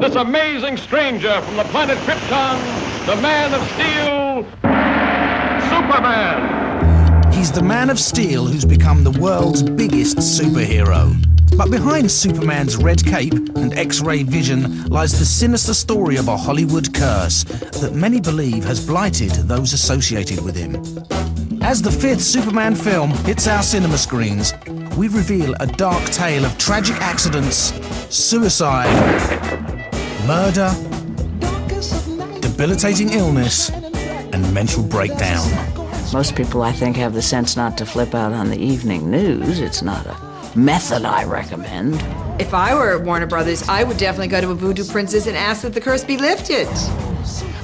this amazing stranger from the planet Krypton, the Man of Steel, Superman. He's the Man of Steel who's become the world's biggest superhero. But behind Superman's red cape and X-ray vision lies the sinister story of a Hollywood curse that many believe has blighted those associated with him. As the fifth Superman film hits our cinema screens, we reveal a dark tale of tragic accidents, suicide, murder, debilitating illness, and mental breakdown. Most people, I think, have the sense not to flip out on the evening news. It's not a method I recommend. If I were at Warner Brothers, I would definitely go to a voodoo princess and ask that the curse be lifted.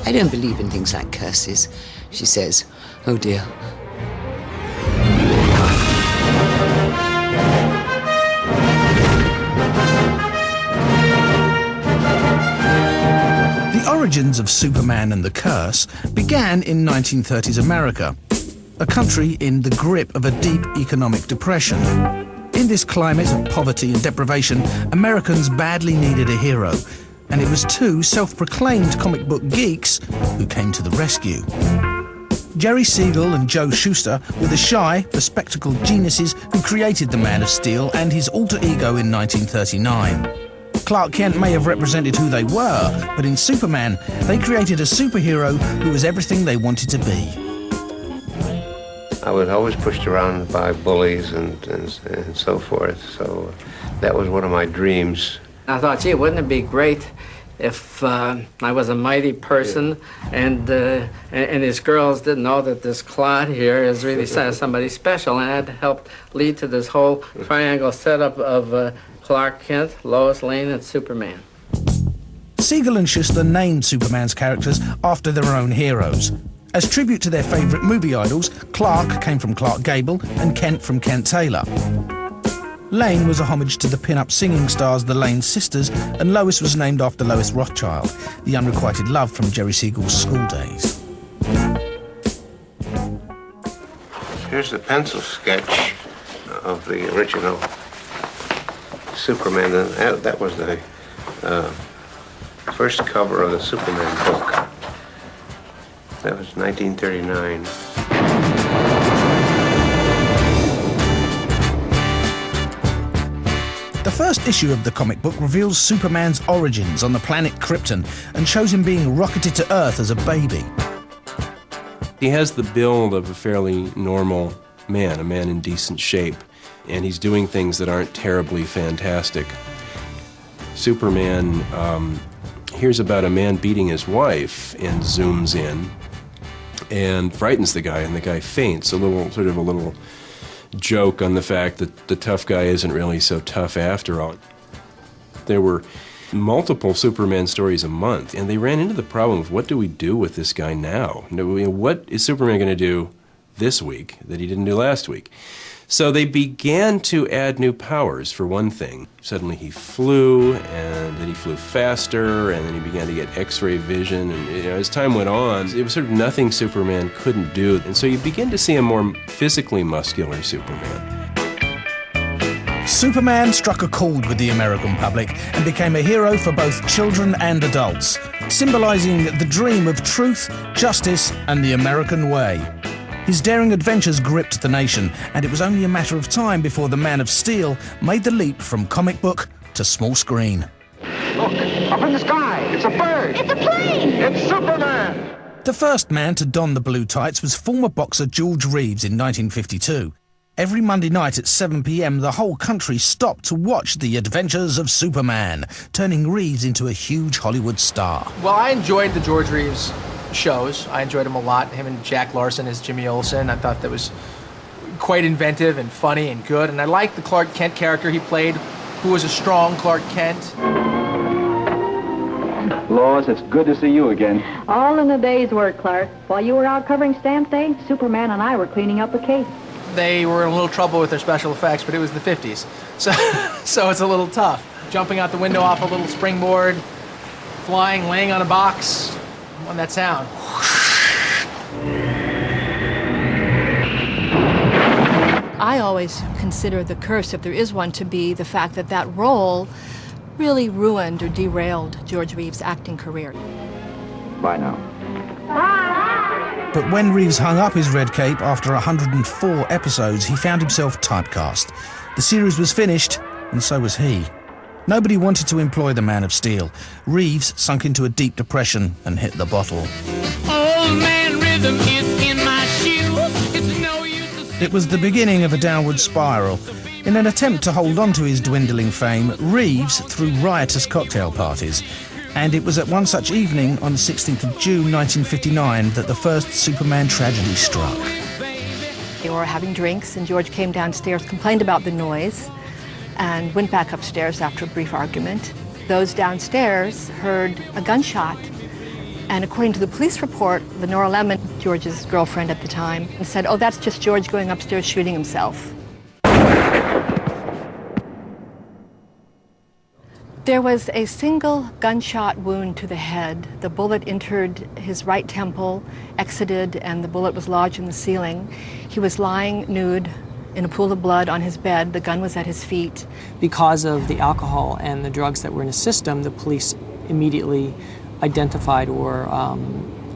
I don't believe in things like curses, she says. Oh dear. The origins of Superman and the curse began in 1930s America, a country in the grip of a deep economic depression. In this climate of poverty and deprivation, Americans badly needed a hero, and it was two self-proclaimed comic book geeks who came to the rescue. Jerry Siegel and Joe Shuster were the shy, bespectacled geniuses who created the Man of Steel and his alter ego in 1939. Clark Kent may have represented who they were, but in Superman, they created a superhero who was everything they wanted to be. I was always pushed around by bullies and so forth, so that was one of my dreams. I thought, gee, wouldn't it be great if I was a mighty person and these girls didn't know that this Claude here is really somebody special, and that helped lead to this whole triangle setup of Clark Kent, Lois Lane, and Superman. Siegel and Shuster named Superman's characters after their own heroes. As tribute to their favourite movie idols, Clark came from Clark Gable and Kent from Kent Taylor. Lane was a homage to the pin-up singing stars the Lane sisters, and Lois was named after Lois Rothschild, the unrequited love from Jerry Siegel's school days. Here's the pencil sketch of the original Superman. That was the first cover of the Superman book. That was 1939. The first issue of the comic book reveals Superman's origins on the planet Krypton and shows him being rocketed to Earth as a baby. He has the build of a fairly normal man, a man in decent shape, and he's doing things that aren't terribly fantastic. Superman hears about a man beating his wife and zooms in and frightens the guy, and the guy faints. A little joke on the fact that the tough guy isn't really so tough after all. There were multiple Superman stories a month, and they ran into the problem of what do we do with this guy now? What is Superman going to do this week that he didn't do last week? So they began to add new powers, for one thing. Suddenly he flew, and then he flew faster, and then he began to get X-ray vision, and as time went on, it was sort of nothing Superman couldn't do, and so you begin to see a more physically muscular Superman. Superman struck a chord with the American public and became a hero for both children and adults, symbolizing the dream of truth, justice, and the American way. His daring adventures gripped the nation, and it was only a matter of time before the Man of Steel made the leap from comic book to small screen. Look, up in the sky, it's a bird. It's a plane! It's Superman. The first man to don the blue tights was former boxer George Reeves in 1952. Every Monday night at 7 p.m, the whole country stopped to watch the adventures of Superman, turning Reeves into a huge Hollywood star. Well, I enjoyed the George Reeves shows. I enjoyed him a lot. Him and Jack Larson as Jimmy Olsen. I thought that was quite inventive and funny and good. And I liked the Clark Kent character he played, who was a strong Clark Kent. Lois, it's good to see you again. All in a day's work, Clark. While you were out covering Stamp Day, Superman and I were cleaning up a case. They were in a little trouble with their special effects, but it was the 50s. So it's a little tough. Jumping out the window off a little springboard, flying, laying on a box, on that sound. I always consider the curse, if there is one, to be the fact that that role really ruined or derailed George Reeves' acting career. Bye now. But when Reeves hung up his red cape after 104 episodes, he found himself typecast. The series was finished, and so was he. Nobody wanted to employ the Man of Steel. Reeves sunk into a deep depression and hit the bottle. Old man rhythm is in my shoes. It's no use to... It was the beginning of a downward spiral. In an attempt to hold on to his dwindling fame, Reeves threw riotous cocktail parties. And it was at one such evening on the 16th of June 1959 that the first Superman tragedy struck. They were having drinks, and George came downstairs, complained about the noise, and went back upstairs after a brief argument. Those downstairs heard a gunshot, and according to the police report, Lenora Lemon, George's girlfriend at the time, said, "Oh, that's just George going upstairs shooting himself." There was a single gunshot wound to the head. The bullet entered his right temple, exited, and the bullet was lodged in the ceiling. He was lying nude in a pool of blood on his bed. The gun was at his feet. Because of the alcohol and the drugs that were in his system, the police immediately identified or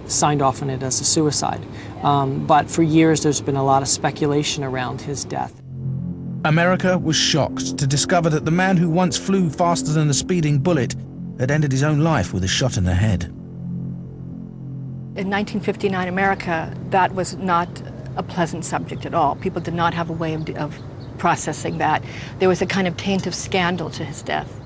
signed off on it as a suicide. But for years, there's been a lot of speculation around his death. America was shocked to discover that the man who once flew faster than a speeding bullet had ended his own life with a shot in the head. In 1959 America, that was not a pleasant subject at all. People did not have a way of processing that. There was a kind of taint of scandal to his death.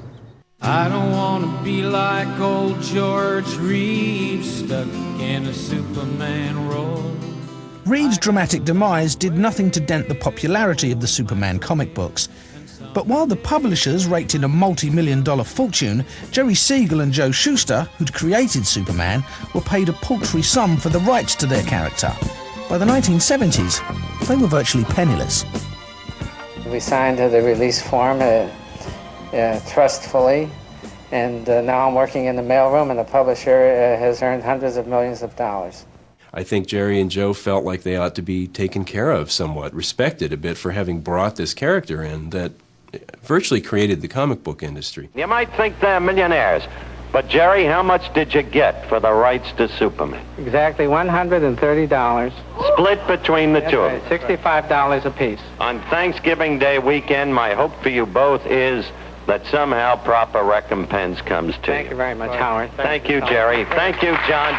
I don't want to be like old George Reeves, stuck in a Superman role. Reeves' dramatic demise did nothing to dent the popularity of the Superman comic books. But while the publishers raked in a multi-million-dollar fortune, Jerry Siegel and Joe Shuster, who'd created Superman, were paid a paltry sum for the rights to their character. By the 1970s, they were virtually penniless. We signed the release form trustfully, and now I'm working in the mailroom, and the publisher has earned hundreds of millions of dollars. I think Jerry and Joe felt like they ought to be taken care of somewhat, respected a bit for having brought this character in that virtually created the comic book industry. You might think they're millionaires, but Jerry, how much did you get for the rights to Superman? Exactly $130. Split between the two of them. $65 apiece. On Thanksgiving Day weekend, my hope for you both is that somehow proper recompense comes to you. Thank you very much, Howard. Thank you, Jerry. Thank you, John.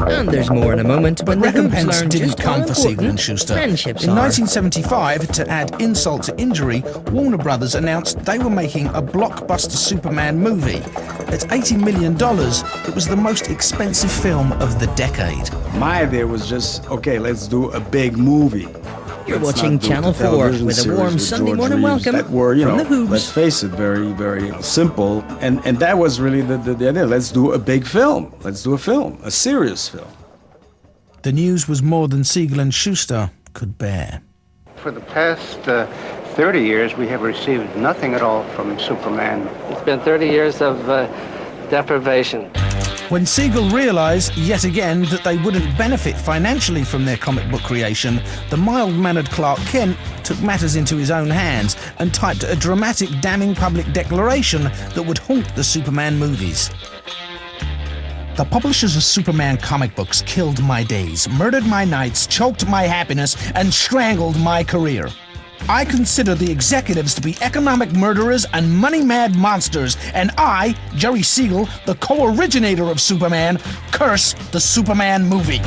And there's more in a moment when the recompense didn't come for Siegel and Shuster. In friendships are. 1975, to add insult to injury, Warner Brothers announced they were making a blockbuster Superman movie. At $80 million, it was the most expensive film of the decade. My idea was just, okay, let's do a big movie. You're watching Channel 4 with a warm Sunday morning welcome that were, from the Hoobs. Let's face it, very, very simple. And that was really the idea. Let's do a big film. Let's do a film, a serious film. The news was more than Siegel and Shuster could bear. For the past 30 years, we have received nothing at all from Superman. It's been 30 years of deprivation. When Siegel realized, yet again, that they wouldn't benefit financially from their comic book creation, the mild-mannered Clark Kent took matters into his own hands and typed a dramatic, damning public declaration that would haunt the Superman movies. The publishers of Superman comic books killed my days, murdered my nights, choked my happiness, and strangled my career. I consider the executives to be economic murderers and money-mad monsters, and I, Jerry Siegel, the co-originator of Superman, curse the Superman movie.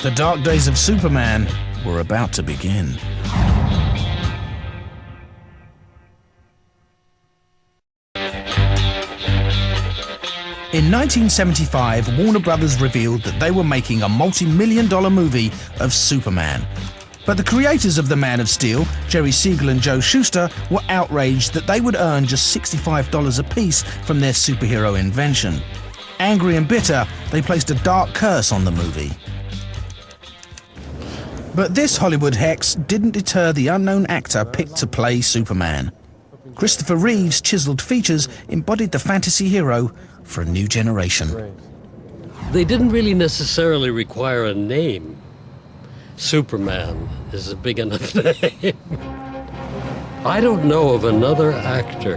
The dark days of Superman were about to begin. In 1975, Warner Brothers revealed that they were making a multi-million-dollar movie of Superman. But the creators of The Man of Steel, Jerry Siegel and Joe Shuster, were outraged that they would earn just $65 apiece from their superhero invention. Angry and bitter, they placed a dark curse on the movie. But this Hollywood hex didn't deter the unknown actor picked to play Superman. Christopher Reeve's chiseled features embodied the fantasy hero for a new generation. They didn't really necessarily require a name. Superman is a big enough name. I don't know of another actor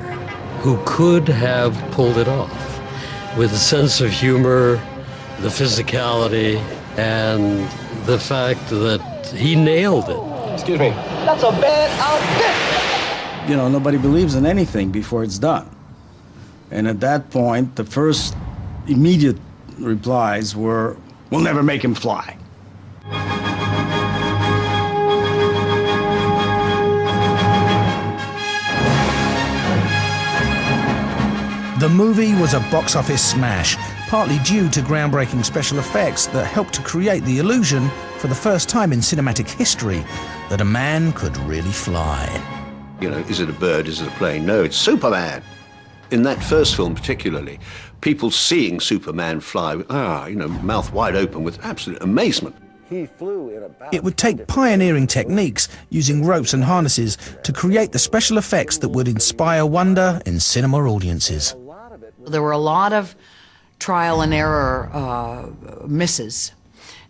who could have pulled it off with the sense of humor, the physicality, and the fact that he nailed it. Excuse me. That's a bad outfit. You know, nobody believes in anything before it's done. And at that point, the first immediate replies were, "We'll never make him fly." The movie was a box office smash, partly due to groundbreaking special effects that helped to create the illusion, for the first time in cinematic history, that a man could really fly. You know, is it a bird, is it a plane? No, it's Superman. In that first film particularly, people seeing Superman fly, mouth wide open with absolute amazement. He flew in about... It would take pioneering techniques, using ropes and harnesses, to create the special effects that would inspire wonder in cinema audiences. There were a lot of trial and error misses.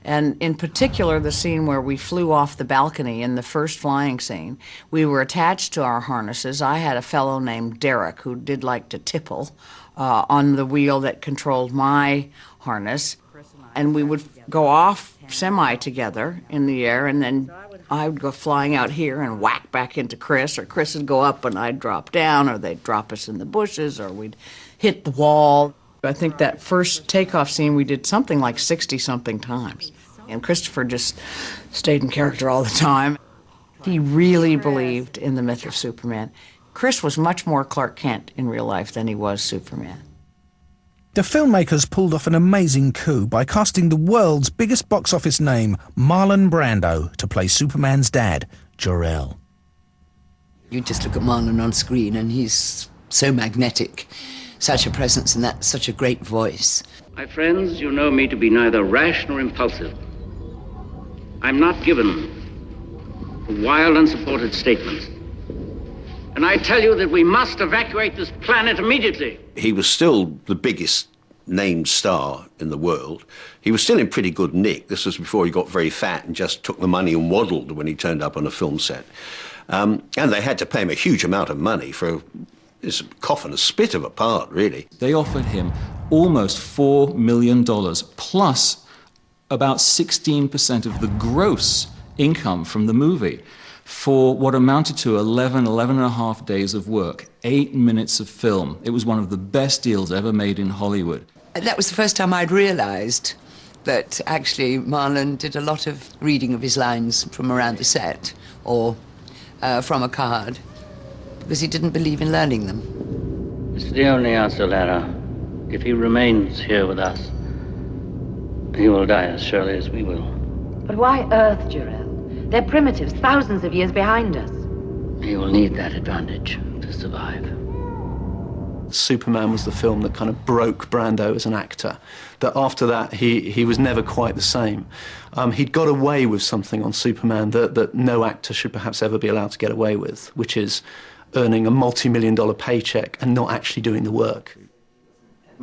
And in particular, the scene where we flew off the balcony in the first flying scene, we were attached to our harnesses. I had a fellow named Derek who did like to tipple on the wheel that controlled my harness. And we would go off semi together in the air, and then I would go flying out here and whack back into Chris, or Chris would go up and I'd drop down, or they'd drop us in the bushes, or we'd hit the wall. I think that first takeoff scene we did something like 60-something times. And Christopher just stayed in character all the time. He really believed in the myth of Superman. Chris was much more Clark Kent in real life than he was Superman. The filmmakers pulled off an amazing coup by casting the world's biggest box office name, Marlon Brando, to play Superman's dad, Jor-El. You just look at Marlon on screen and he's so magnetic, such a presence and that such a great voice. My friends, you know me to be neither rash nor impulsive. I'm not given to wild, unsupported statements. And I tell you that we must evacuate this planet immediately. He was still the biggest named star in the world. He was still in pretty good nick. This was before he got very fat and just took the money and waddled when he turned up on a film set. And they had to pay him a huge amount of money for this coffin, a spit of a part, really. They offered him almost $4 million, plus about 16% of the gross income from the movie, for what amounted to 11 and a half days of work, 8 minutes of film. It was one of the best deals ever made in Hollywood. That was the first time I'd realized that actually Marlon did a lot of reading of his lines from around the set, or from a card, because he didn't believe in learning them. It's the only answer, Lara. If he remains here with us, he will die as surely as we will. But why Earth, Jor-El? They're primitives, thousands of years behind us. He will need that advantage to survive. Superman was the film that kind of broke Brando as an actor. That after that, he was never quite the same. He'd got away with something on Superman that no actor should perhaps ever be allowed to get away with, which is earning a multi-million-dollar paycheck and not actually doing the work.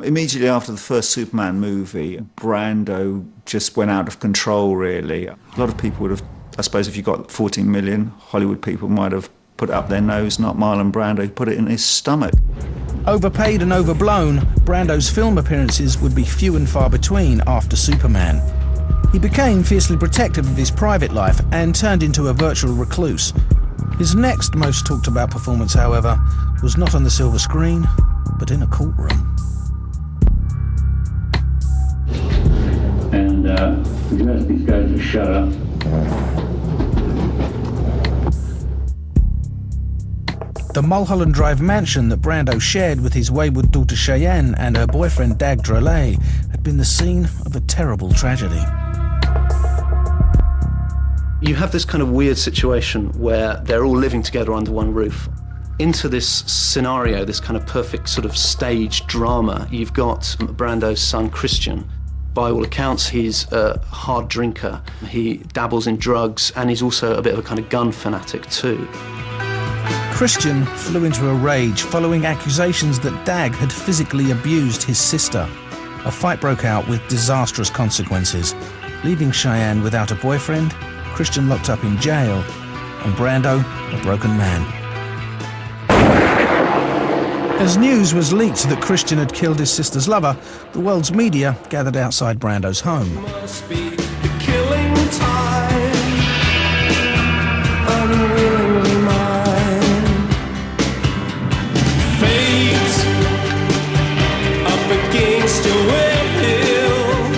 Immediately after the first Superman movie, Brando just went out of control, really. A lot of people would have, I suppose if you got 14 million, Hollywood people might have put it up their nose, not Marlon Brando, he put it in his stomach. Overpaid and overblown, Brando's film appearances would be few and far between after Superman. He became fiercely protective of his private life and turned into a virtual recluse. His next most talked about performance, however, was not on the silver screen, but in a courtroom. And would you ask these guys to shut up? The Mulholland Drive mansion that Brando shared with his wayward daughter Cheyenne and her boyfriend Dag Drolet had been the scene of a terrible tragedy. You have this kind of weird situation where they're all living together under one roof. Into this scenario, this kind of perfect sort of stage drama, you've got Brando's son Christian. By all accounts, he's a hard drinker. He dabbles in drugs, and he's also a bit of a kind of gun fanatic too. Christian flew into a rage following accusations that Dag had physically abused his sister. A fight broke out with disastrous consequences. Leaving Cheyenne without a boyfriend, Christian locked up in jail, and Brando a broken man. As news was leaked that Christian had killed his sister's lover, the world's media gathered outside Brando's home. Must be the killing time, unwillingly mine. Fate up against your will,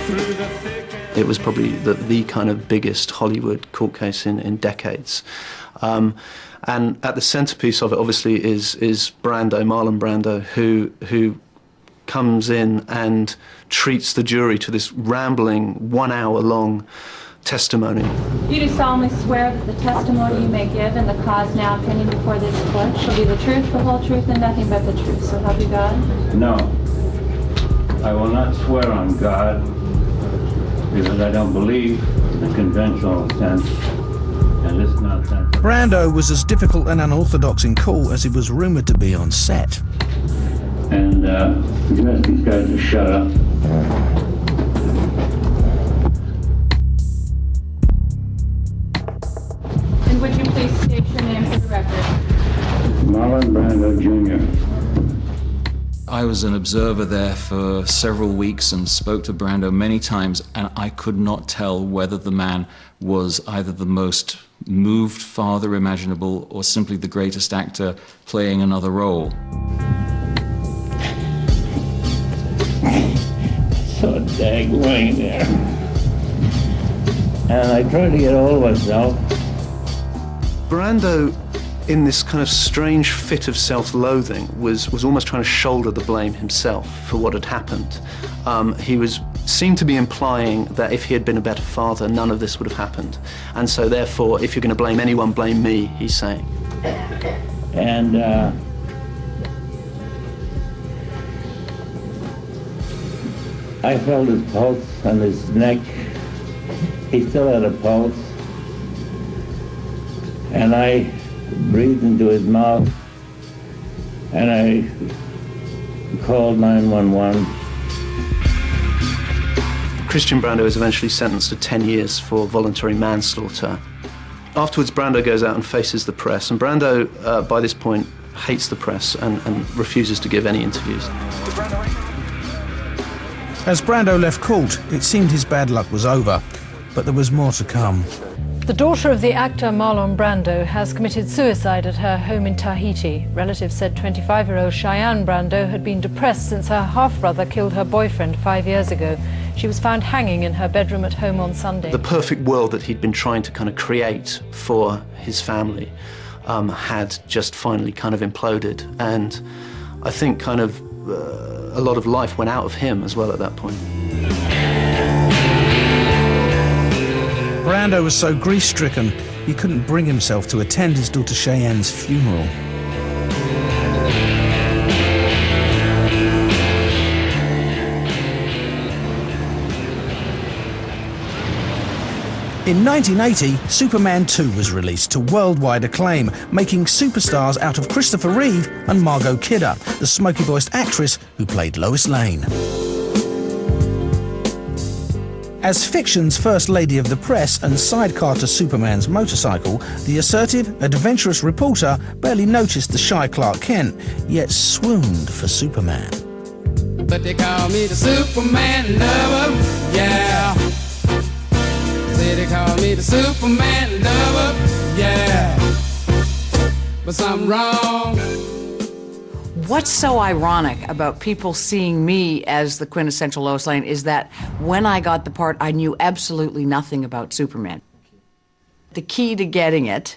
through the thick. It was probably the kind of biggest Hollywood court case in decades. And at the centerpiece of it, obviously, is Marlon Brando, who comes in and treats the jury to this rambling, 1 hour long testimony. You do solemnly swear that the testimony you may give in the cause now pending before this court shall be the truth, the whole truth, and nothing but the truth. So help you God? No, I will not swear on God because I don't believe in the conventional sense. And this nonsense. Brando was as difficult and unorthodox in court as he was rumoured to be on set. And you ask these guys to shut up. And would you please state your name for the record? Marlon Brando Jr. I was an observer there for several weeks and spoke to Brando many times, and I could not tell whether the man was either the most moved father imaginable or simply the greatest actor playing another role. So dang lame there. And I tried to get hold of myself. Brando, in this kind of strange fit of self-loathing, was almost trying to shoulder the blame himself for what had happened. He seemed to be implying that if he had been a better father, none of this would have happened. And so therefore, if you're going to blame anyone, blame me, he's saying. And I felt his pulse on his neck. He still had a pulse. And I breathed into his mouth, and I called 911. Christian Brando is eventually sentenced to 10 years for voluntary manslaughter. Afterwards, Brando goes out and faces the press, and Brando, by this point, hates the press and refuses to give any interviews. As Brando left court, it seemed his bad luck was over, but there was more to come. The daughter of the actor Marlon Brando has committed suicide at her home in Tahiti. Relatives said 25-year-old Cheyenne Brando had been depressed since her half-brother killed her boyfriend 5 years ago. She was found hanging in her bedroom at home on Sunday. The perfect world that he'd been trying to kind of create for his family had just finally kind of imploded. And I think kind of a lot of life went out of him as well at that point. Brando was so grief-stricken, he couldn't bring himself to attend his daughter Cheyenne's funeral. In 1980, Superman 2 was released to worldwide acclaim, making superstars out of Christopher Reeve and Margot Kidder, the smoky-voiced actress who played Lois Lane. As fiction's first lady of the press and sidecar to Superman's motorcycle, the assertive, adventurous reporter barely noticed the shy Clark Kent, yet swooned for Superman. But they call me the Superman lover, yeah. Say they call me the Superman lover, yeah. But something wrong. What's so ironic about people seeing me as the quintessential Lois Lane is that when I got the part, I knew absolutely nothing about Superman. The key to getting it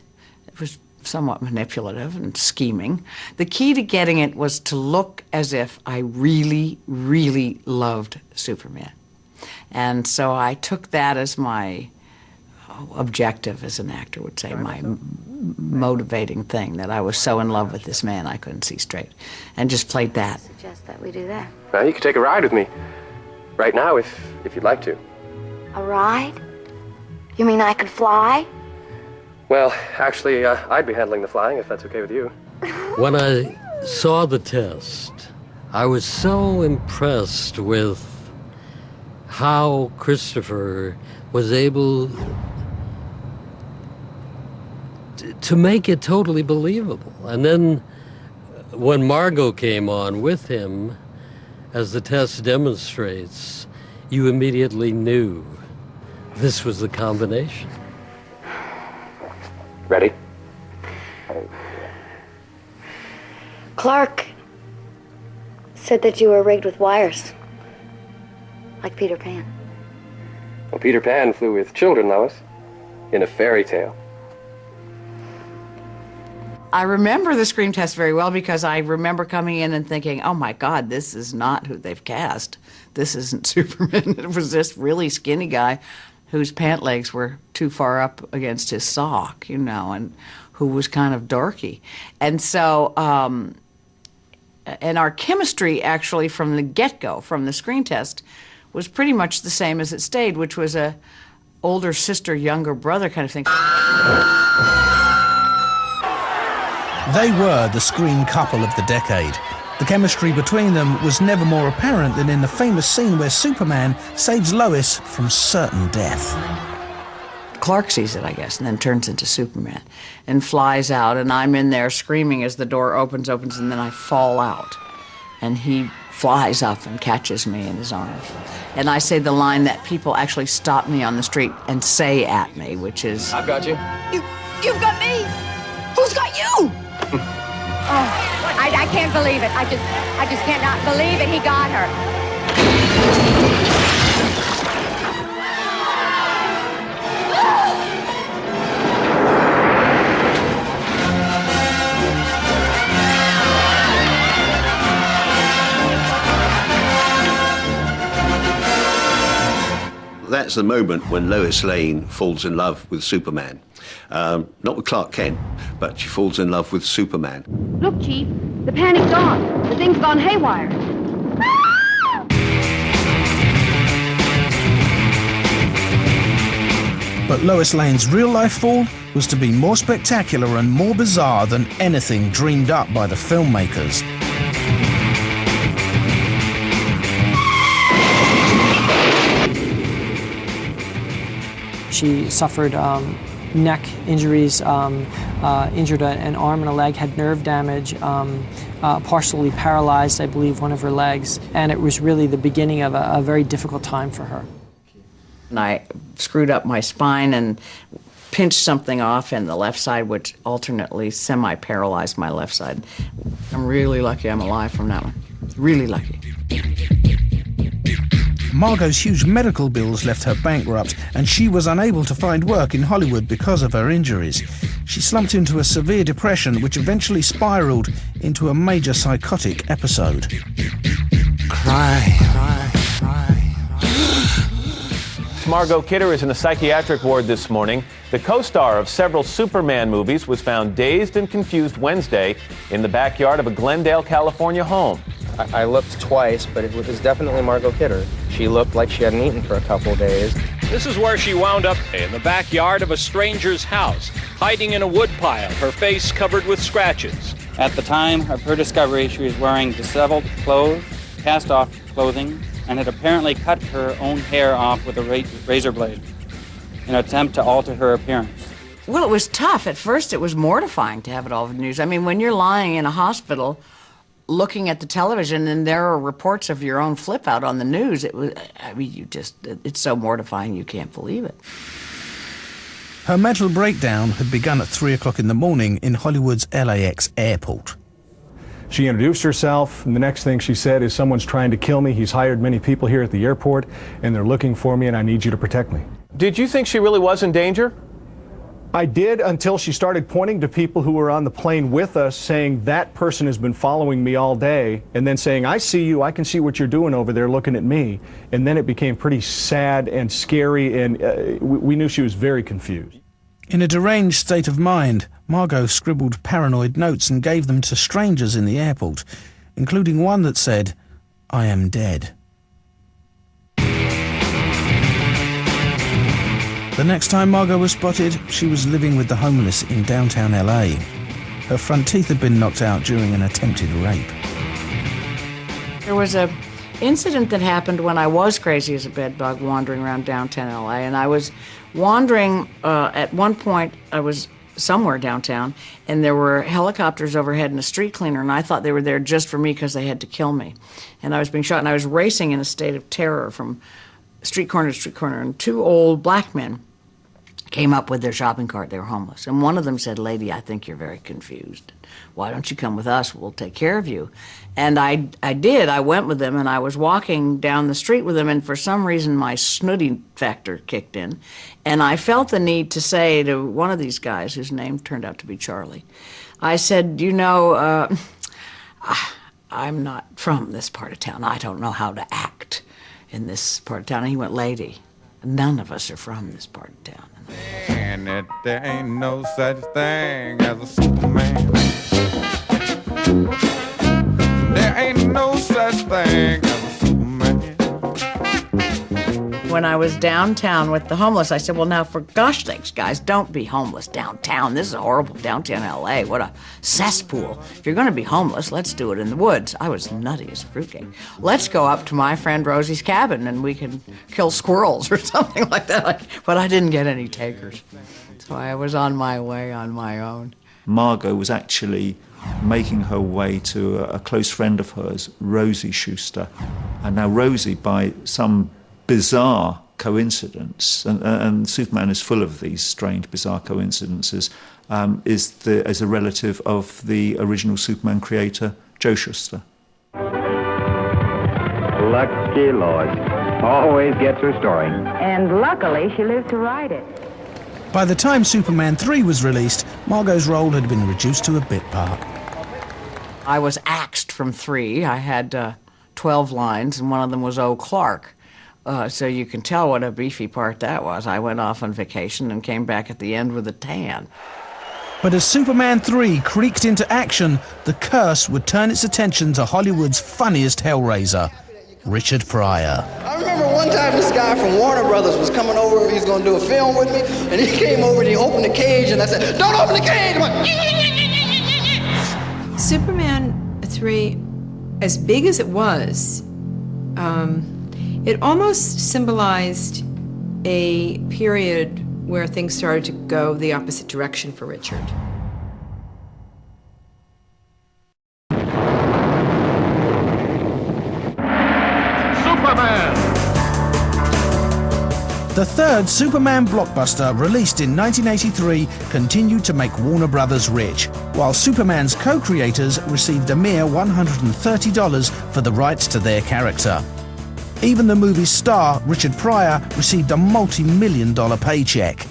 was somewhat manipulative and scheming. The key to getting it was to look as if I really, really loved Superman. And so I took that as my objective, as an actor would say, my motivating thing, that I was so in love with this man I couldn't see straight, and just played that. Suggest that we do that. Now, you could take a ride with me right now if you'd like to. A ride? You mean I could fly? Well, actually, I'd be handling the flying if that's okay with you. When I saw the test, I was so impressed with how Christopher was able to make it totally believable. And then when Margot came on with him, as the test demonstrates, you immediately knew this was the combination. Ready? Clark said that you were rigged with wires, like Peter Pan. Well, Peter Pan flew with children, Lois, in a fairy tale. I remember the screen test very well because I remember coming in and thinking, oh my God, this is not who they've cast. This isn't Superman. It was this really skinny guy whose pant legs were too far up against his sock, you know, and who was kind of dorky. And so, and our chemistry actually from the get-go, from the screen test, was pretty much the same as it stayed, which was a older sister, younger brother kind of thing. They were the screen couple of the decade. The chemistry between them was never more apparent than in the famous scene where Superman saves Lois from certain death. Clark sees it, I guess, and then turns into Superman and flies out, and I'm in there screaming as the door opens, and then I fall out. And he flies up and catches me in his arms. And I say the line that people actually stop me on the street and say at me, which is, I've got you. You've got me! Who's got you? I can't believe it. I just cannot believe it. He got her. That's the moment when Lois Lane falls in love with Superman. Not with Clark Kent, but she falls in love with Superman. Look, Chief, the panic's on. The thing's gone haywire. But Lois Lane's real-life fall was to be more spectacular and more bizarre than anything dreamed up by the filmmakers. She suffered neck injuries, injured an arm and a leg, had nerve damage, partially paralyzed, I believe, one of her legs. And it was really the beginning of a very difficult time for her. and I screwed up my spine and pinched something off in the left side, which alternately semi-paralyzed my left side. I'm really lucky I'm alive from that one. Really lucky. Margot's huge medical bills left her bankrupt, and she was unable to find work in Hollywood because of her injuries. She slumped into a severe depression, which eventually spiraled into a major psychotic episode. Cry. Margot Kidder is in a psychiatric ward this morning. The co-star of several Superman movies was found dazed and confused Wednesday in the backyard of a Glendale, California home. I looked twice, but it was definitely Margot Kidder. She looked like she hadn't eaten for a couple days. This is where she wound up, in the backyard of a stranger's house, hiding in a woodpile, her face covered with scratches. At the time of her discovery, she was wearing disheveled clothes, cast-off clothing, and had apparently cut her own hair off with a razor blade in an attempt to alter her appearance. Well, it was tough. At first, it was mortifying to have it all over the news. I mean, when you're lying in a hospital looking at the television and there are reports of your own flip out on the news, it was, I mean, it's so mortifying you can't believe it. Her mental breakdown had begun at 3 o'clock in the morning in Hollywood's LAX airport. She introduced herself, and the next thing she said is, "Someone's trying to kill me. He's hired many people here at the airport, and they're looking for me, and I need you to protect me." Did you think she really was in danger? I did, until she started pointing to people who were on the plane with us, saying, "That person has been following me all day," and then saying, "I see you, I can see what you're doing over there looking at me." And then it became pretty sad and scary, and we knew she was very confused. In a deranged state of mind, Margot scribbled paranoid notes and gave them to strangers in the airport, including one that said, "I am dead." The next time Margot was spotted, she was living with the homeless in downtown LA. Her front teeth had been knocked out during an attempted rape. There was an incident that happened when I was crazy as a bedbug wandering around downtown LA, and I was wandering, at one point I was somewhere downtown, and there were helicopters overhead and a street cleaner, and I thought they were there just for me because they had to kill me. And I was being shot, and I was racing in a state of terror from street corner to street corner, and two old black men came up with their shopping cart. They were homeless. And one of them said, "Lady, I think you're very confused. Why don't you come with us? We'll take care of you." And I did. I went with them, and I was walking down the street with them, and for some reason my snooty factor kicked in. And I felt the need to say to one of these guys, whose name turned out to be Charlie, I said, "You know, I'm not from this part of town. I don't know how to act in this part of town." And he went, "Lady, none of us are from this part of town." And that there ain't no such thing as a Superman. There ain't no such thing as a Superman. When I was downtown with the homeless, I said, "Well, now, for gosh sakes, guys, don't be homeless downtown. This is horrible downtown L.A. What a cesspool. If you're going to be homeless, let's do it in the woods." I was nutty as a fruitcake. "Let's go up to my friend Rosie's cabin and we can kill squirrels," or something like that. But I didn't get any takers. So I was on my way on my own. Margot was actually making her way to a close friend of hers, Rosie Schuster. And now Rosie, by some bizarre coincidence, and Superman is full of these strange, bizarre coincidences, is a relative of the original Superman creator, Joe Shuster. Lucky Lois. Always gets her story. And luckily, she lived to write it. By the time Superman 3 was released, Margot's role had been reduced to a bit part. I was axed from 3. I had 12 lines, and one of them was "Oh, Clark." So you can tell what a beefy part that was. I went off on vacation and came back at the end with a tan. But as Superman 3 creaked into action, the curse would turn its attention to Hollywood's funniest Hellraiser, Richard Pryor. I remember one time this guy from Warner Brothers was coming over, he was going to do a film with me, and he came over and he opened the cage, and I said, "Don't open the cage!" Superman 3, as big as it was, it almost symbolized a period where things started to go the opposite direction for Richard. Superman! The third Superman blockbuster, released in 1983, continued to make Warner Brothers rich, while Superman's co-creators received a mere $130 for the rights to their character. Even the movie's star, Richard Pryor, received a multi-million-dollar paycheck.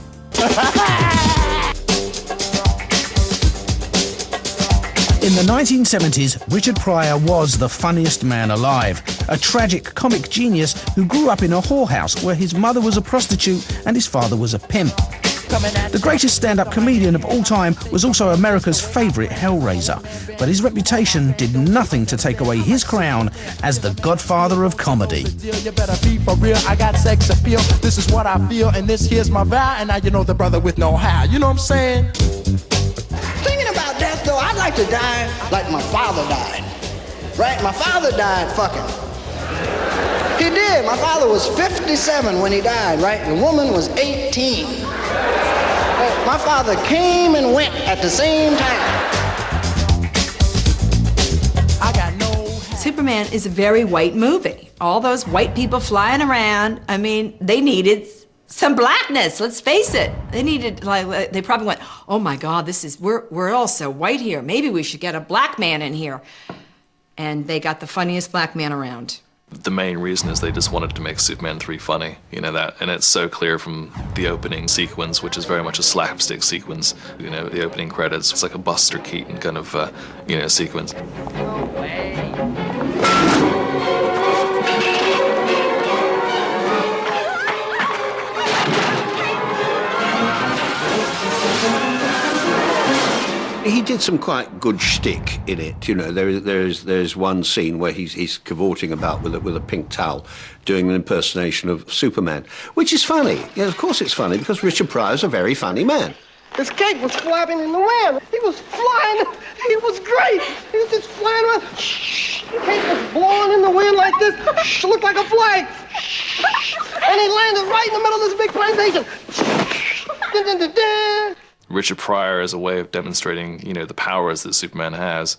In the 1970s, Richard Pryor was the funniest man alive, a tragic comic genius who grew up in a whorehouse where his mother was a prostitute and his father was a pimp. The greatest stand-up comedian of all time was also America's favourite Hellraiser, but his reputation did nothing to take away his crown as the godfather of comedy. You better be for real, I got sex appeal. This is what I feel, and this here's my vow, and now you know the brother with no how. You know what I'm saying? Thinking about death, though, I'd like to die like my father died. Right? My father died fucking. He did. My father was 57 when he died, right? The woman was 18. My father came and went at the same time. Superman is a very white movie. All those white people flying around, I mean, they needed some blackness, let's face it. They needed, like, they probably went, "Oh my God, we're all so white here. Maybe we should get a black man in here." And they got the funniest black man around. The main reason is they just wanted to make Superman 3 funny, you know that, and it's so clear from the opening sequence, which is very much a slapstick sequence. You know, the opening credits, it's like a Buster Keaton kind of, sequence. No way. He did some quite good shtick in it, you know. There's one scene where he's cavorting about with a pink towel, doing an impersonation of Superman, which is funny. Yeah, of course it's funny, because Richard Pryor's a very funny man. His cape was flapping in the wind. He was flying. He was great. He was just flying around. The cape was blowing in the wind like this. Looked like a flag. And he landed right in the middle of this big plantation. Richard Pryor as a way of demonstrating, you know, the powers that Superman has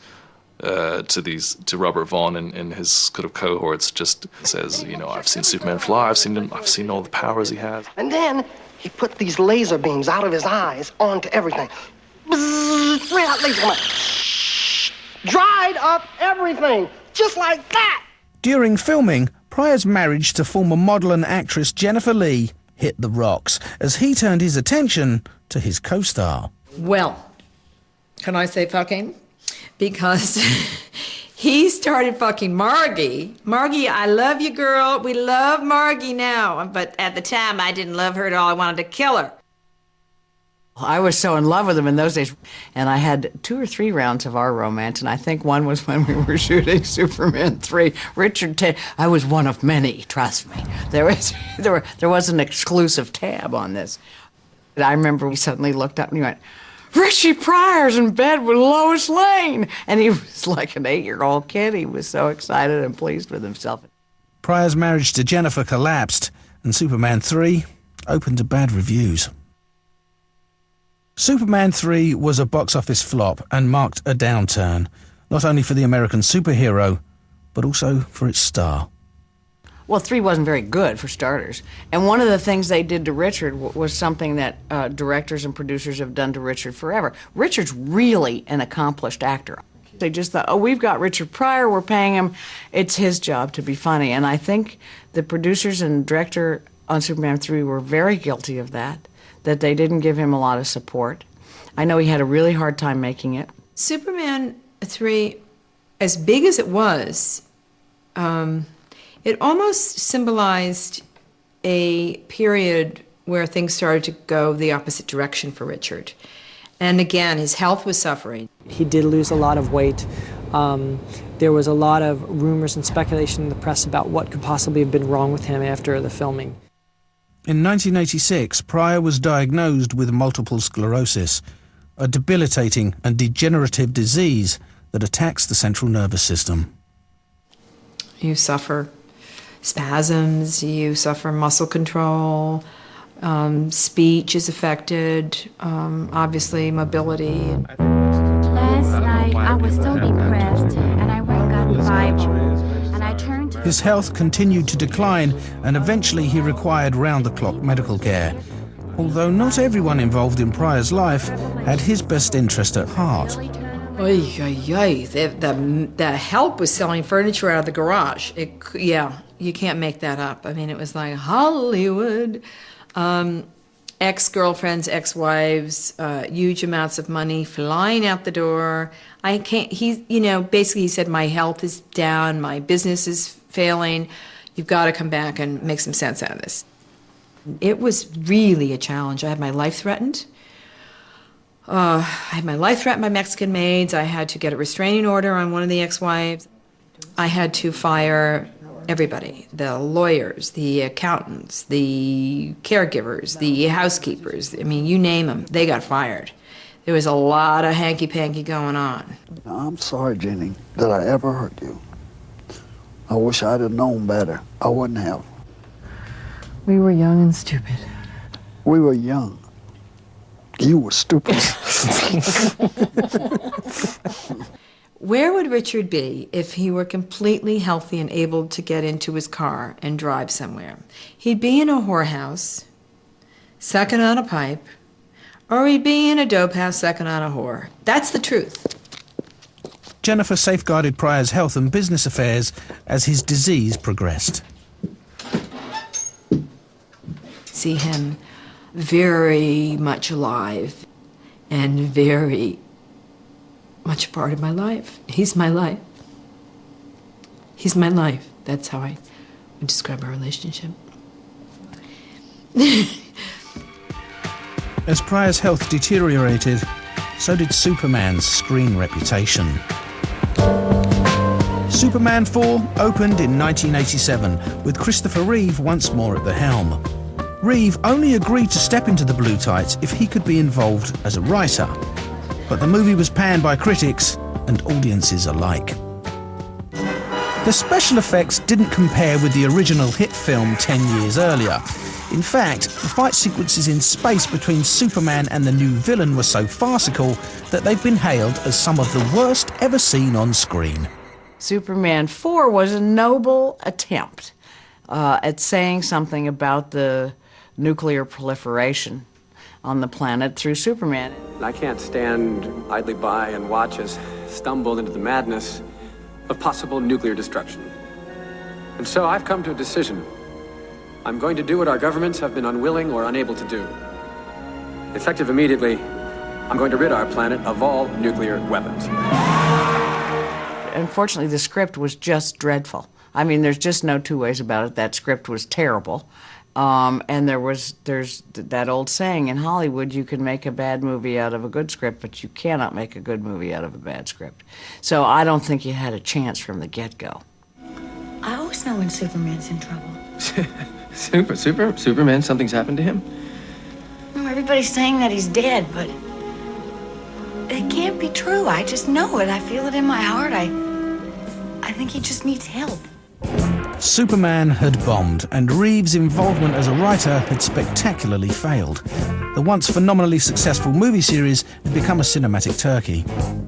to Robert Vaughn and his kind of cohorts. Just says, you know, I've seen Superman fly, I've seen all the powers he has. And then he put these laser beams out of his eyes onto everything. Bzzz, 3 hot laser beams. Dried up everything, just like that. During filming, Pryor's marriage to former model and actress Jennifer Lee hit the rocks as he turned his attention to his co-star. Well, can I say fucking? Because he started fucking Margie. Margie, I love you, girl. We love Margie now. But at the time, I didn't love her at all. I wanted to kill her. I was so in love with him in those days. And I had 2 or 3 rounds of our romance, and I think one was when we were shooting Superman 3. I was one of many, trust me. There was an exclusive tab on this. And I remember we suddenly looked up and he went, Richie Pryor's in bed with Lois Lane. And he was like an 8-year-old kid. He was so excited and pleased with himself. Pryor's marriage to Jennifer collapsed, and Superman 3 opened to bad reviews. Superman 3 was a box office flop and marked a downturn, not only for the American superhero, but also for its star. Well, 3 wasn't very good, for starters. And one of the things they did to Richard was something that directors and producers have done to Richard forever. Richard's really an accomplished actor. They just thought, oh, we've got Richard Pryor, we're paying him, it's his job to be funny. And I think the producers and director on Superman 3 were very guilty of that they didn't give him a lot of support. I know he had a really hard time making it. Superman 3, as big as it was, it almost symbolized a period where things started to go the opposite direction for Richard. And again, his health was suffering. He did lose a lot of weight. There was a lot of rumors and speculation in the press about what could possibly have been wrong with him after the filming. In 1986, Pryor was diagnosed with multiple sclerosis, a debilitating and degenerative disease that attacks the central nervous system. You suffer spasms, you suffer muscle control, speech is affected, obviously mobility. Last night I was so depressed and I went and got the Bible and I turned to... His health continued to decline and eventually he required round-the-clock medical care. Although not everyone involved in Pryor's life had his best interest at heart. Oy, oy, oy. The help was selling furniture out of the garage. Yeah, you can't make that up. I mean, it was like Hollywood. Ex-girlfriends, ex-wives, huge amounts of money flying out the door. Basically he said, my health is down, my business is failing. You've got to come back and make some sense out of this. It was really a challenge. I had my life threatened. I had my life threatened by Mexican maids. I had to get a restraining order on one of the ex-wives. I had to fire everybody, the lawyers, the accountants, the caregivers, the housekeepers. I mean, you name them, they got fired. There was a lot of hanky-panky going on. I'm sorry, Jenny, that I ever hurt you. I wish I'd have known better. I wouldn't have. We were young and stupid. We were young. You were stupid. Where would Richard be if he were completely healthy and able to get into his car and drive somewhere? He'd be in a whorehouse, sucking on a pipe, or he'd be in a dope house sucking on a whore. That's the truth. Jennifer safeguarded Pryor's health and business affairs as his disease progressed. See him very much alive and very much a part of my life. He's my life. He's my life. That's how I would describe our relationship. As Pryor's health deteriorated, so did Superman's screen reputation. Superman 4 opened in 1987, with Christopher Reeve once more at the helm. Reeve only agreed to step into the blue tights if he could be involved as a writer. But the movie was panned by critics and audiences alike. The special effects didn't compare with the original hit film 10 years earlier. In fact, the fight sequences in space between Superman and the new villain were so farcical that they've been hailed as some of the worst ever seen on screen. Superman 4 was a noble attempt at saying something about the nuclear proliferation on the planet through Superman. I can't stand idly by and watch us stumble into the madness of possible nuclear destruction. And so I've come to a decision. I'm going to do what our governments have been unwilling or unable to do. Effective immediately, I'm going to rid our planet of all nuclear weapons. Unfortunately, the script was just dreadful. I mean, there's just no two ways about it. That script was terrible. And there's that old saying in Hollywood, you can make a bad movie out of a good script, but you cannot make a good movie out of a bad script. So I don't think you had a chance from the get-go. I always know when Superman's in trouble. Superman, something's happened to him? No, everybody's saying that he's dead, but it can't be true. I just know it. I feel it in my heart. I think he just needs help. Superman had bombed, and Reeves' involvement as a writer had spectacularly failed. The once phenomenally successful movie series had become a cinematic turkey.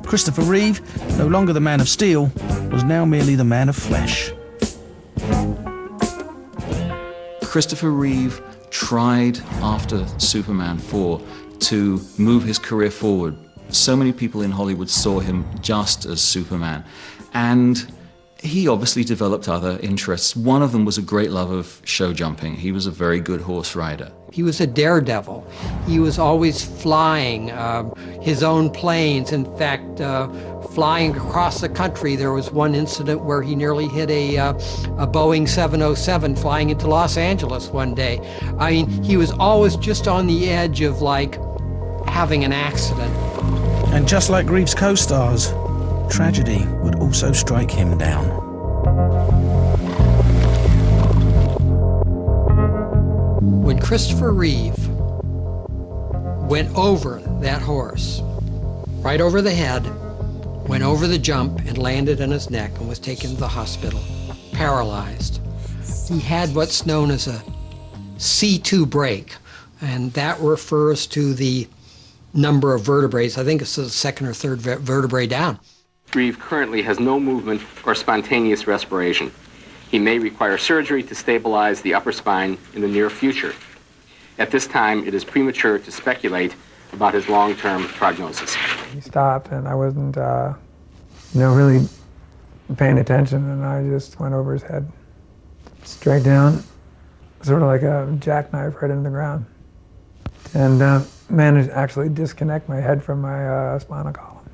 Christopher Reeve, no longer the Man of Steel, was now merely the Man of Flesh. Christopher Reeve tried after Superman 4 to move his career forward. So many people in Hollywood saw him just as Superman. And he obviously developed other interests. One of them was a great love of show jumping. He was a very good horse rider. He was a daredevil. He was always flying his own planes. In fact, flying across the country, there was one incident where he nearly hit a Boeing 707 flying into Los Angeles one day. I mean, he was always just on the edge of, like, having an accident. And just like Reeves' co-stars, tragedy would also strike him down. When Christopher Reeve went over that horse, right over the head, went over the jump and landed on his neck and was taken to the hospital, paralyzed. He had what's known as a C2 break, and that refers to the number of vertebrae. I think it's the second or third vertebrae down. Reeve currently has no movement or spontaneous respiration. He may require surgery to stabilize the upper spine in the near future. At this time, it is premature to speculate about his long-term prognosis. He stopped, and I wasn't, really paying attention, and I just went over his head, straight down, sort of like a jackknife right into the ground, and managed to actually disconnect my head from my spinal column.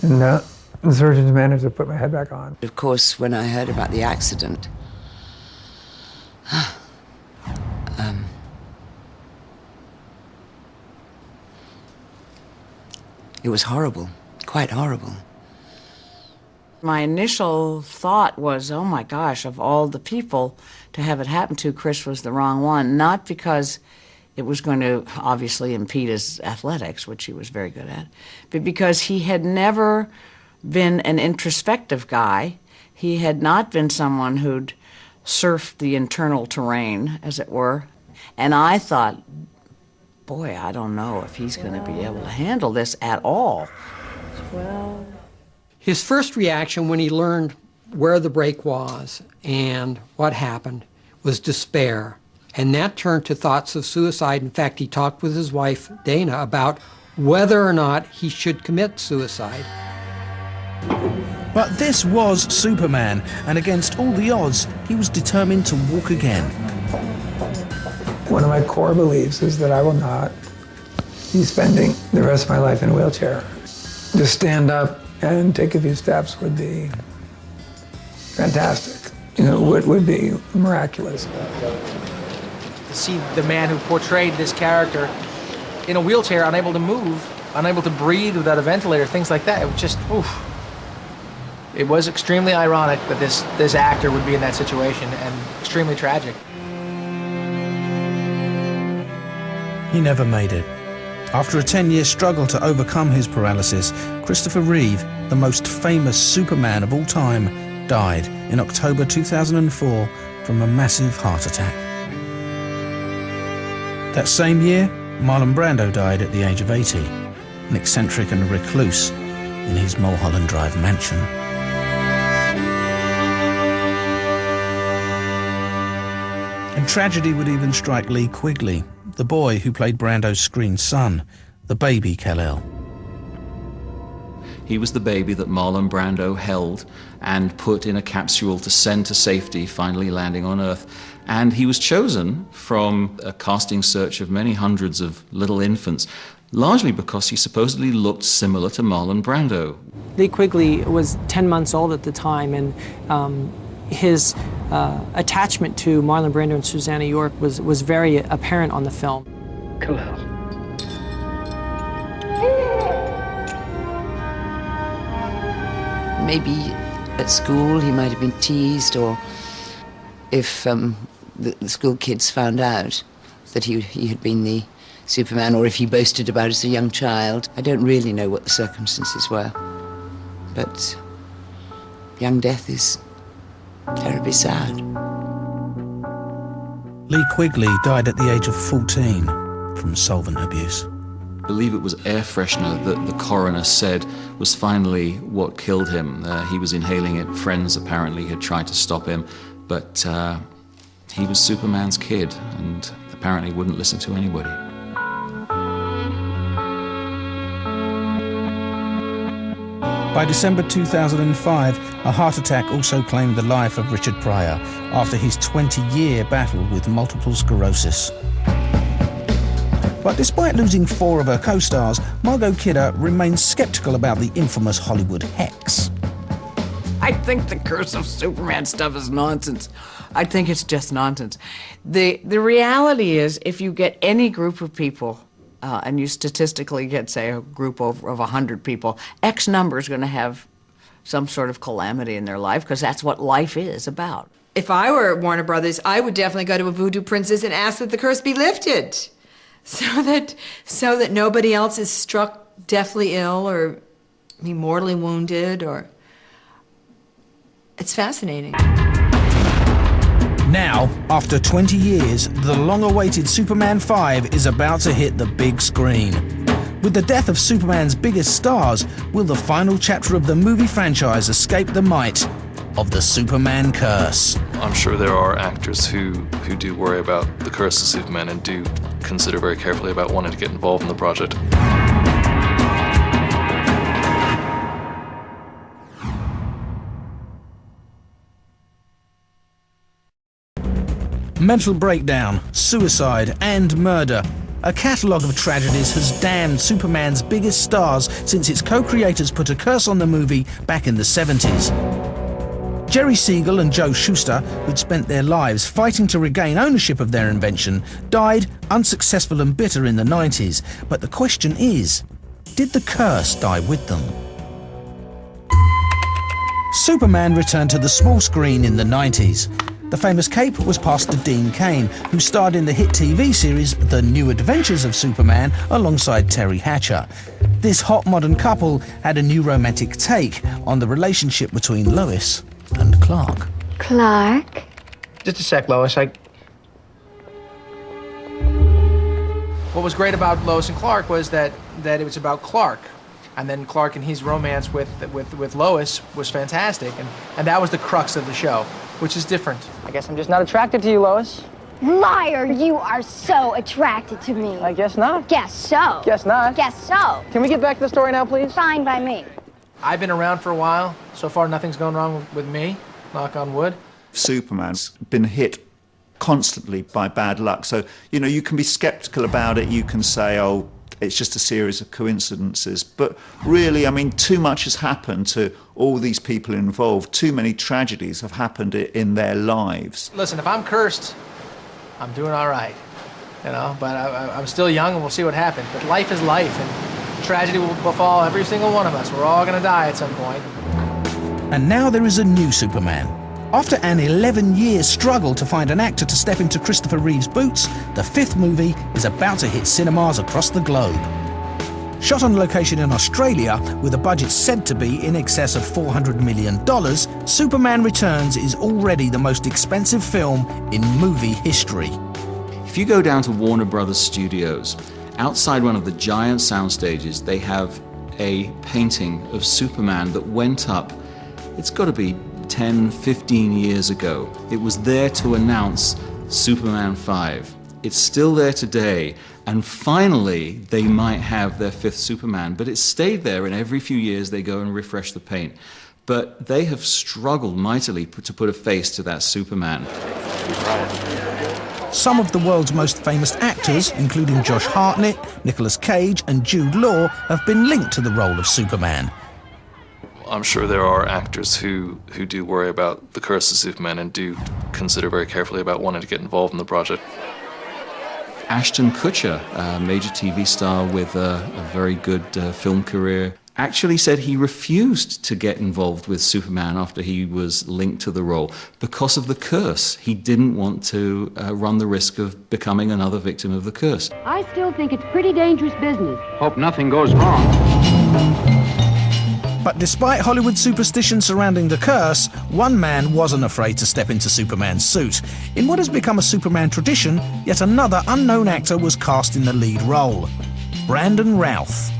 And the surgeons managed to put my head back on. Of course, when I heard about the accident, it was horrible, quite horrible. My initial thought was, oh my gosh, of all the people to have it happen to, Chris was the wrong one. Not because it was going to obviously impede his athletics, which he was very good at, but because he had never been an introspective guy. He had not been someone who'd surfed the internal terrain, as it were. And I thought, boy, I don't know if he's going to be able to handle this at all. Well, his first reaction when he learned where the break was and what happened was despair. And that turned to thoughts of suicide. In fact, he talked with his wife, Dana, about whether or not he should commit suicide. But this was Superman, and against all the odds, he was determined to walk again. One of my core beliefs is that I will not be spending the rest of my life in a wheelchair. Just stand up and take a few steps would be fantastic. Would be miraculous. To see the man who portrayed this character in a wheelchair, unable to move, unable to breathe without a ventilator, things like that, it was just, oof. It was extremely ironic that this actor would be in that situation, and extremely tragic. He never made it. After a 10-year struggle to overcome his paralysis, Christopher Reeve, the most famous Superman of all time, died in October 2004 from a massive heart attack. That same year, Marlon Brando died at the age of 80, an eccentric and recluse in his Mulholland Drive mansion. And tragedy would even strike Lee Quigley, the boy who played Brando's screen son, the baby Kal-El. He was the baby that Marlon Brando held and put in a capsule to send to safety, finally landing on Earth. And he was chosen from a casting search of many hundreds of little infants, largely because he supposedly looked similar to Marlon Brando. Lee Quigley was 10 months old at the time, and his attachment to Marlon Brando and Susanna York was very apparent on the film. Kal-El. Maybe at school he might have been teased, or if the school kids found out that he had been the Superman, or if he boasted about it as a young child. I don't really know what the circumstances were, but young death is terribly sad. Lee Quigley died at the age of 14 from solvent abuse. I believe it was air freshener that the coroner said was finally what killed him. He was inhaling it. Friends apparently had tried to stop him, but he was Superman's kid and apparently wouldn't listen to anybody. By December 2005, a heart attack also claimed the life of Richard Pryor after his 20-year battle with multiple sclerosis. But despite losing 4 of her co-stars, Margot Kidder remains skeptical about the infamous Hollywood hex. I think the Curse of Superman stuff is nonsense. I think it's just nonsense. The reality is, if you get any group of people, and you statistically get, say, a group of 100 people, X number is going to have some sort of calamity in their life, because that's what life is about. If I were Warner Brothers, I would definitely go to a voodoo princess and ask that the curse be lifted, so that nobody else is struck deathly ill or be mortally wounded. Or it's fascinating. Now, after 20 years, the long-awaited Superman 5 is about to hit the big screen. With the death of Superman's biggest stars, will the final chapter of the movie franchise escape the might of the Superman curse? I'm sure there are actors who do worry about the curse of Superman and do consider very carefully about wanting to get involved in the project. Mental breakdown, suicide, and murder. A catalogue of tragedies has damned Superman's biggest stars since its co-creators put a curse on the movie back in the 70s. Jerry Siegel and Joe Shuster, who'd spent their lives fighting to regain ownership of their invention, died unsuccessful and bitter in the 90s. But the question is, did the curse die with them? Superman returned to the small screen in the 90s. The famous cape was passed to Dean Cain, who starred in the hit TV series The New Adventures of Superman alongside Terry Hatcher. This hot modern couple had a new romantic take on the relationship between Lois and Clark. Clark? Just a sec, Lois. What was great about Lois and Clark was that it was about Clark. And then Clark and his romance with Lois was fantastic. And that was the crux of the show, which is different. I guess I'm just not attracted to you, Lois. Liar, you are so attracted to me. I guess not. Guess so. Guess not. Guess so. Can we get back to the story now, please? Fine by me. I've been around for a while. So far, nothing's gone wrong with me, knock on wood. Superman's been hit constantly by bad luck. So, you can be skeptical about it. You can say, oh, it's just a series of coincidences. But really, too much has happened to all these people involved. Too many tragedies have happened in their lives. Listen, if I'm cursed, I'm doing all right, but I'm still young and we'll see what happens. But life is life, and tragedy will befall every single one of us. We're all gonna die at some point. And now there is a new Superman. After an 11-year struggle to find an actor to step into Christopher Reeve's boots, the 5th movie is about to hit cinemas across the globe. Shot on location in Australia, with a budget said to be in excess of $400 million, Superman Returns is already the most expensive film in movie history. If you go down to Warner Brothers Studios, outside one of the giant sound stages, they have a painting of Superman that went up, it's got to be 10, 15 years ago. It was there to announce Superman 5. It's still there today, and finally they might have their 5th Superman, but it's stayed there, and every few years they go and refresh the paint. But they have struggled mightily to put a face to that Superman. Some of the world's most famous actors, including Josh Hartnett, Nicolas Cage and Jude Law, have been linked to the role of Superman. I'm sure there are actors who do worry about the curse of Superman and do consider very carefully about wanting to get involved in the project. Ashton Kutcher, a major TV star with a very good film career, actually said he refused to get involved with Superman after he was linked to the role because of the curse. He didn't want to run the risk of becoming another victim of the curse. I still think it's pretty dangerous business. Hope nothing goes wrong. But despite Hollywood superstition surrounding the curse, one man wasn't afraid to step into Superman's suit. In what has become a Superman tradition, yet another unknown actor was cast in the lead role, Brandon Routh.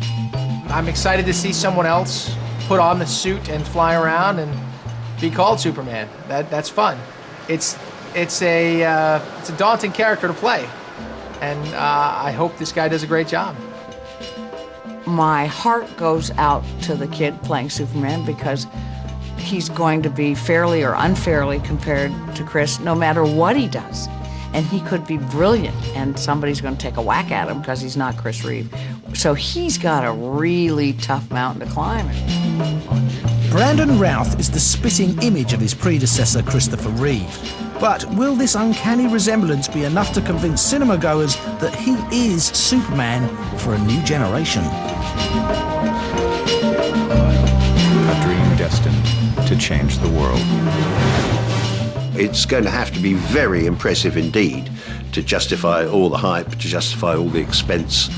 I'm excited to see someone else put on the suit and fly around and be called Superman. That's fun. It's a daunting character to play, and I hope this guy does a great job. My heart goes out to the kid playing Superman because he's going to be fairly or unfairly compared to Chris no matter what he does. And he could be brilliant, and somebody's going to take a whack at him because he's not Chris Reeve. So he's got a really tough mountain to climb. Brandon Routh is the spitting image of his predecessor, Christopher Reeve. But will this uncanny resemblance be enough to convince cinema goers that he is Superman for a new generation? A dream destined to change the world. It's going to have to be very impressive indeed to justify all the hype, to justify all the expense.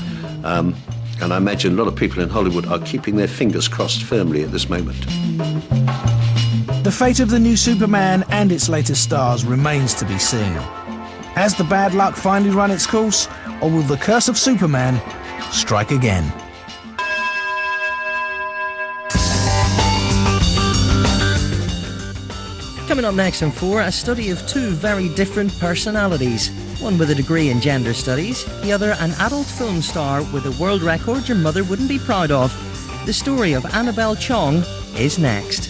And I imagine a lot of people in Hollywood are keeping their fingers crossed firmly at this moment. The fate of the new Superman and its latest stars remains to be seen. Has the bad luck finally run its course, or will the curse of Superman strike again? Coming up next in 4, a study of two very different personalities. One with a degree in gender studies, the other an adult film star with a world record your mother wouldn't be proud of. The story of Annabelle Chong is next.